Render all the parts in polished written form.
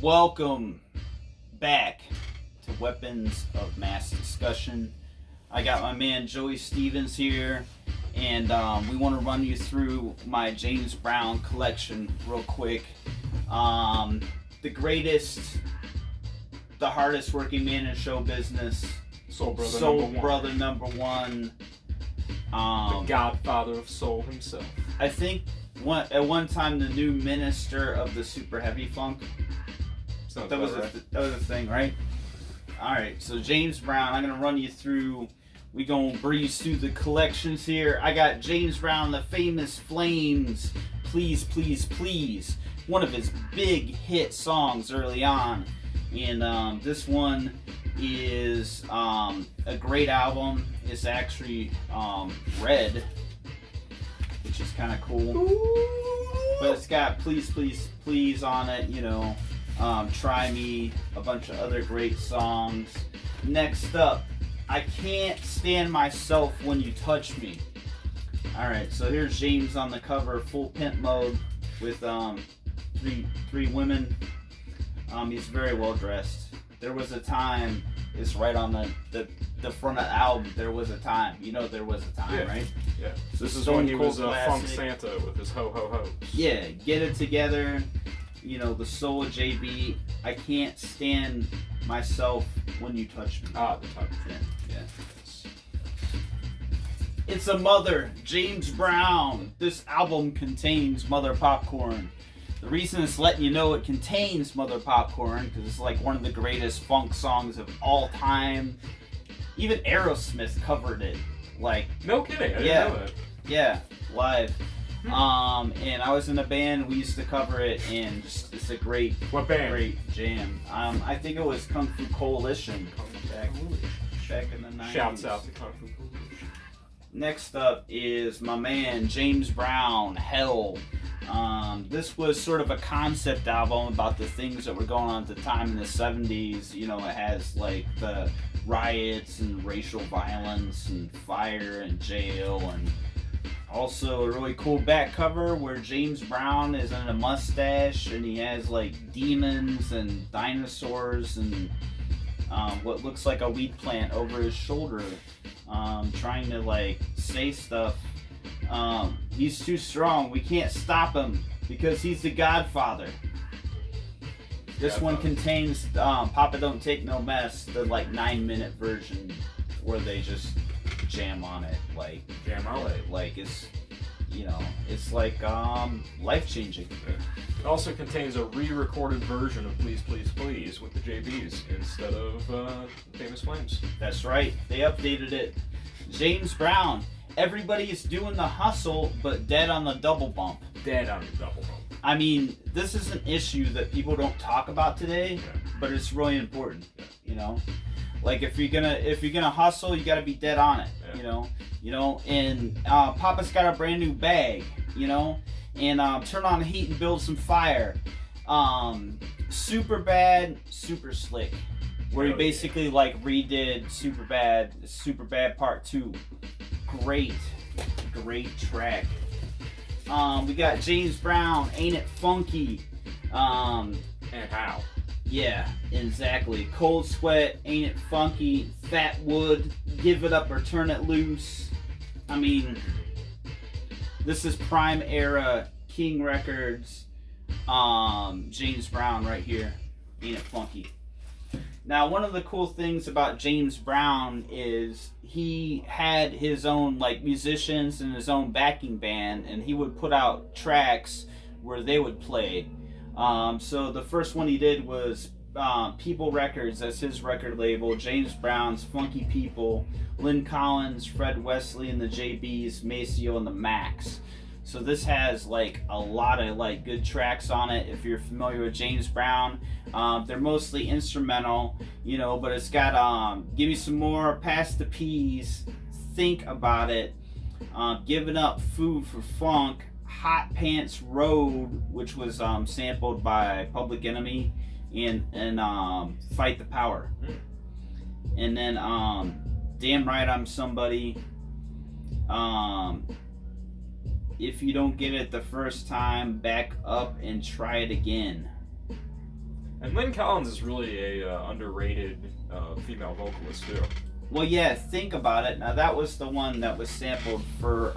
Welcome back to Weapons of Mass Discussion. I got my man Joey Stevens here, and we want to run you through my James Brown collection real quick. The greatest, the hardest working man in show business, Soul Brother number one. The Godfather of Soul himself. I think at one time the new minister of the super heavy funk. That was a thing, right? All right, so James Brown, I'm gonna run you through. We gonna breeze through the collections here. I got James Brown, The Famous Flames, Please, Please, Please. One of his big hit songs early on, and this one is a great album. It's actually red, which is kind of cool. But it's got Please, Please, Please on it, you know. Try Me, a bunch of other great songs. Next up, I Can't Stand Myself When You Touch Me. Alright, so here's James on the cover, full pimp mode with three women. He's very well dressed. There was a time, it's right on the front of the album, there was a time. You know there was a time, yeah. Right? Yeah. So this is when he was a funk Santa with his ho-ho-ho. Yeah, Get It Together. You know, the soul of JB. I Can't Stand Myself When You Touch Me. The type of thing. Yeah. It's a Mother, James Brown. This album contains Mother Popcorn. The reason it's letting you know it contains Mother Popcorn, because it's like one of the greatest funk songs of all time. Even Aerosmith covered it. Like, no kidding, I didn't know that. Yeah, live. And I was in a band, we used to cover it, and just, it's a great, what band? Great jam. I think it was Kung Fu Coalition back in the 90s. Shouts out to Kung Fu Coalition. Next up is my man James Brown, Hell. This was sort of a concept album about the things that were going on at the time in the 70s. You know, it has like the riots and racial violence and fire and jail, and also a really cool back cover where James Brown is in a mustache and he has like demons and dinosaurs and what looks like a weed plant over his shoulder, trying to like say stuff. He's too strong. We can't stop him because he's the Godfather. This one contains Papa Don't Take No Mess, the like 9-minute version where they just jam on it, like it's, you know, it's like life changing. It also contains a re-recorded version of Please, Please, Please with the JBs instead of Famous Flames. That's right, they updated it. James Brown, everybody's doing the hustle, but dead on the double bump. Dead on the double bump. I mean, this is an issue that people don't talk about today, but it's really important. You know, like if you're gonna hustle, you gotta be dead on it. You know, and Papa's got a brand new bag. You know, and turn on the heat and build some fire. Super Bad, Super Slick, where he basically like redid Super Bad Part 2. Great track. We got James Brown, Ain't It Funky? And How? Yeah, exactly. Cold Sweat, Ain't It Funky? Fat Wood, Give It Up or Turn It Loose. I mean, this is prime era King Records. James Brown right here, Ain't It Funky? Now, one of the cool things about James Brown is he had his own like musicians and his own backing band, and he would put out tracks where they would play. So the first one he did was People Records, that's his record label. James Brown's Funky People, Lynn Collins, Fred Wesley and the JBs, Maceo and the Max. So this has like a lot of like good tracks on it. If you're familiar with James Brown, they're mostly instrumental, you know, but it's got Give Me Some More, Pass the Peas, Think About It, Giving Up Food for Funk, Hot Pants Road, which was sampled by Public Enemy, and Fight the Power. And then Damn Right I'm Somebody. If you don't get it the first time, back up and try it again. And Lynn Collins is really a underrated female vocalist too. Well, yeah, think about it. Now that was the one that was sampled for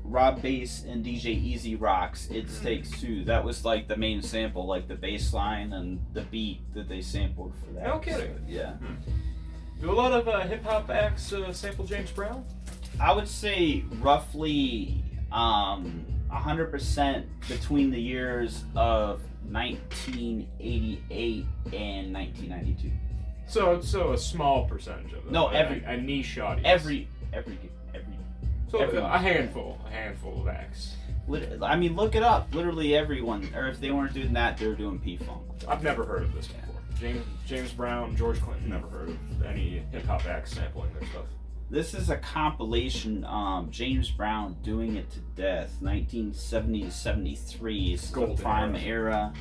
Rob Bass and DJ Easy Rock's It Takes Two. That was like the main sample, like the bass line and the beat that they sampled for that. No kidding. So, yeah. Do a lot of hip hop acts sample James Brown? I would say roughly 100% between the years of 1988 and 1992. So a small percentage of it. No, a niche audience. Every So a handful of acts. I mean, look it up. Literally everyone, or if they weren't doing that, they were doing P-Funk. I've never heard of this before. James Brown, George Clinton, never heard of any hip hop acts sampling their stuff. This is a compilation, James Brown Doing It to Death, 1970 to 73. It's the prime era.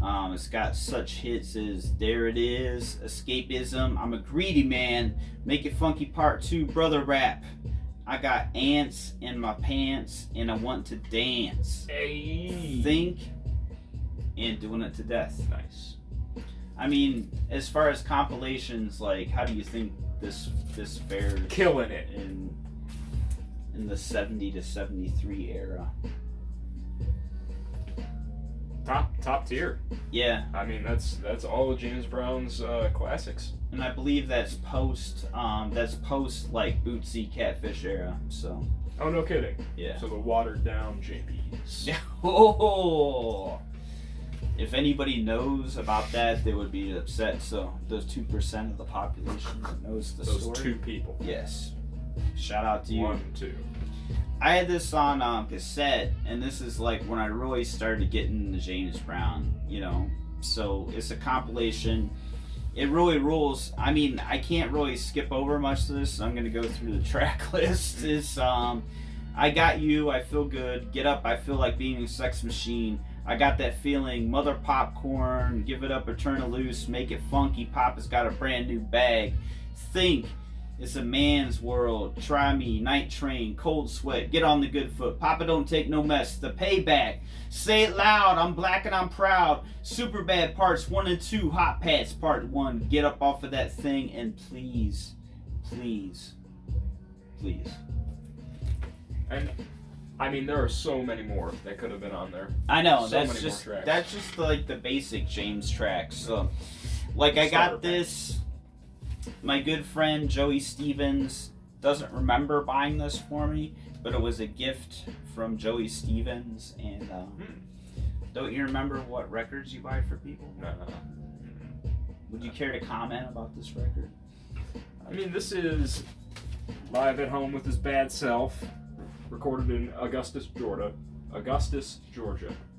It's got such hits as There It Is, Escapism, I'm a Greedy Man, Make It Funky Part 2, Brother Rap. I got ants in my pants and I want to dance. Hey. Think and Doing It to Death. Nice. I mean, as far as compilations, like, how do you think this fares? Killing it in the 70 to 73 era. Top tier. Yeah. I mean, that's all of James Brown's classics. And I believe that's post like Bootsy Catfish era. So. Oh, no kidding. Yeah. So the watered down JBs. Yeah. Oh. If anybody knows about that, they would be upset. So those 2% of the population that knows the story. Those 2 people. Yes. Shout out to you. 1, 2. I had this on cassette, and this is like when I really started getting into James Brown, you know. So it's a compilation. It really rules. I mean, I can't really skip over much of this, so I'm going to go through the track list. It's I Got You, I Feel Good, Get Up, I Feel Like Being a Sex Machine, I Got That Feeling, Mother Popcorn, Give It Up or Turn It Loose, Make It Funky, Papa's Got a Brand New Bag, Think, It's a Man's World, Try Me, Night Train, Cold Sweat, Get on the Good Foot, Papa Don't Take No Mess, The Payback, Say It Loud, I'm Black and I'm Proud, Super Bad Parts 1 and 2, Hot Pats Part 1, Get Up Off of That Thing, and please. And I mean, there are so many more that could have been on there. I know, so that's just like the basic James tracks. So, like, I got this. My good friend Joey Stevens doesn't remember buying this for me, but it was a gift from Joey Stevens. And don't you remember what records you buy for people? No. Would you care to comment about this record? I mean, this is live at home with his bad self, recorded in Augustus, Georgia.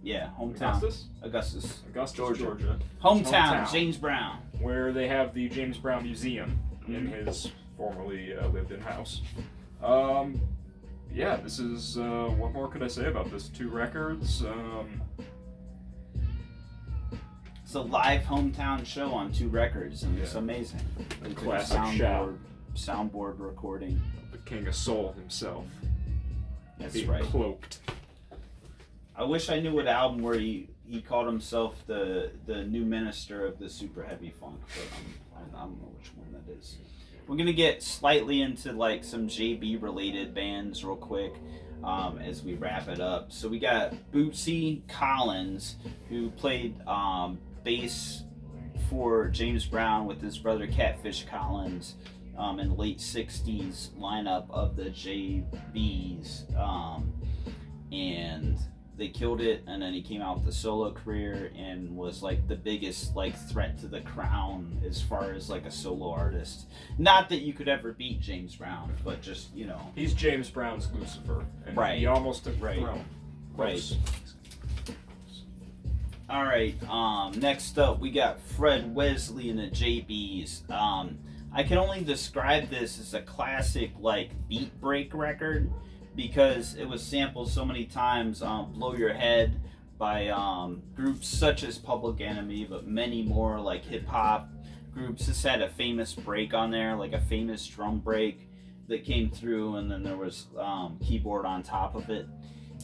Yeah, hometown. Augustus, Georgia. Georgia. Hometown, James Brown. Where they have the James Brown Museum in his formerly lived-in house. Yeah, this is, what more could I say about this? 2 records. It's a live hometown show on 2 records, and it's amazing. A classic soundboard recording. The King of Soul himself. That's being right. Cloaked. I wish I knew what album where he called himself the new minister of the super heavy funk, but I don't know which one that is. We're gonna get slightly into like some JB related bands real quick as we wrap it up. So we got Bootsy Collins, who played bass for James Brown with his brother Catfish Collins in the late 60s lineup of the JBs, and they killed it, and then he came out with a solo career and was like the biggest like threat to the crown as far as like a solo artist. Not that you could ever beat James Brown, but just, you know, he's James Brown's Lucifer, and right. He almost took the throne. Right. All right. Next up, we got Fred Wesley and the JBs. I can only describe this as a classic like beat break record, because it was sampled so many times. Blow Your Head by groups such as Public Enemy, but many more like hip hop groups. This had a famous break on there, like a famous drum break that came through, and then there was keyboard on top of it.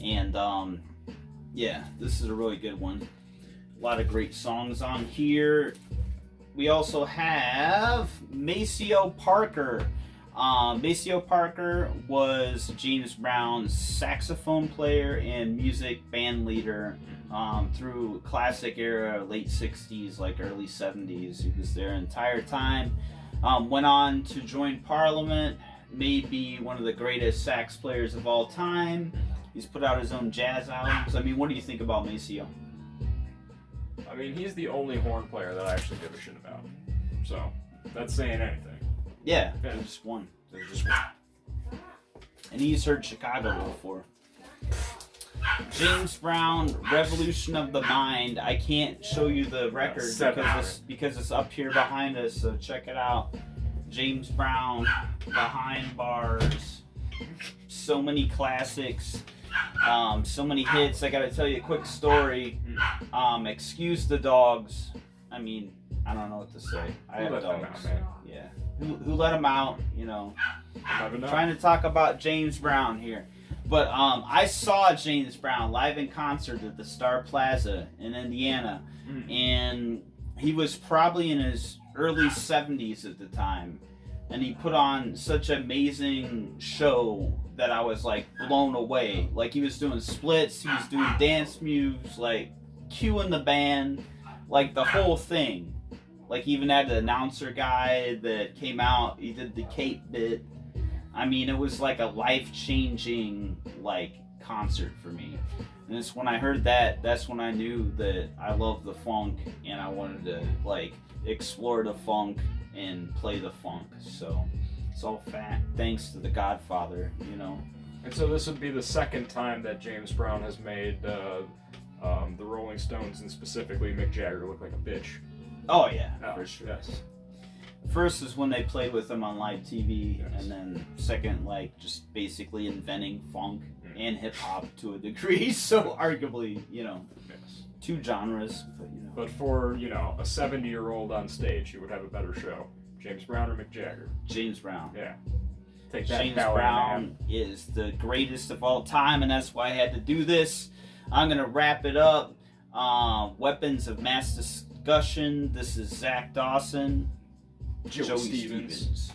And Yeah, this is a really good one. A lot of great songs on here. We also have Maceo Parker. Maceo Parker was James Brown's saxophone player and music band leader through classic era, late 60s, like early 70s. He was their entire time. Went on to join Parliament, maybe one of the greatest sax players of all time. He's put out his own jazz albums. I mean, what do you think about Maceo? I mean, he's the only horn player that I actually give a shit about. So, that's saying anything. Yeah, there's just one. And he's heard Chicago before. James Brown, Revolution of the Mind. I can't show you the record because it's up here behind us, so check it out. James Brown, Behind Bars. So many classics. So many hits. I gotta tell you a quick story. Excuse the dogs. I mean, I don't know what to say. I have dogs. Yeah. Who let him out? You know. Trying to talk about James Brown here. But I saw James Brown live in concert at the Star Plaza in Indiana. And he was probably in his early 70s at the time. And he put on such an amazing show that I was like blown away. Like he was doing splits, he was doing dance moves, like cueing the band, like the whole thing. Like he even had an announcer guy that came out, he did the Cape bit. I mean, it was like a life-changing like concert for me. And it's when I heard that, that's when I knew that I loved the funk and I wanted to like explore the funk and play the funk. So it's all thanks to the Godfather, you know. And so this would be the second time that James Brown has made the Rolling Stones and specifically Mick Jagger look like a bitch. Oh yeah, for sure. Yes. First is when they played with him on live TV, and then second, like just basically inventing funk and hip hop to a degree. So arguably, you know, two genres, but you know. But for a 70-year-old on stage, who would have a better show, James Brown or Mick Jagger? James Brown. Yeah. Take that. James Brown is the greatest of all time, and that's why I had to do this. I'm gonna wrap it up. Weapons of mass discussion. This is Zach Dawson. Joey Stevens.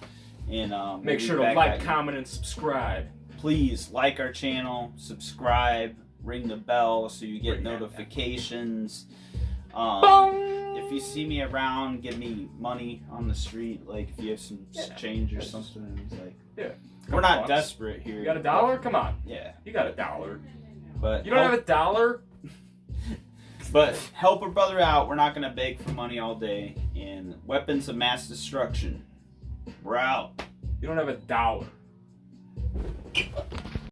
And make sure to like, comment, and subscribe. Please like our channel, subscribe, ring the bell so you get notifications. If you see me around, give me money on the street. Like if you have some change or something, it's like we're not desperate here. You got $1? Come on. Yeah, you got $1. But you don't have $1. But help a brother out. We're not gonna beg for money all day. And weapons of mass destruction. We're out. You don't have $1.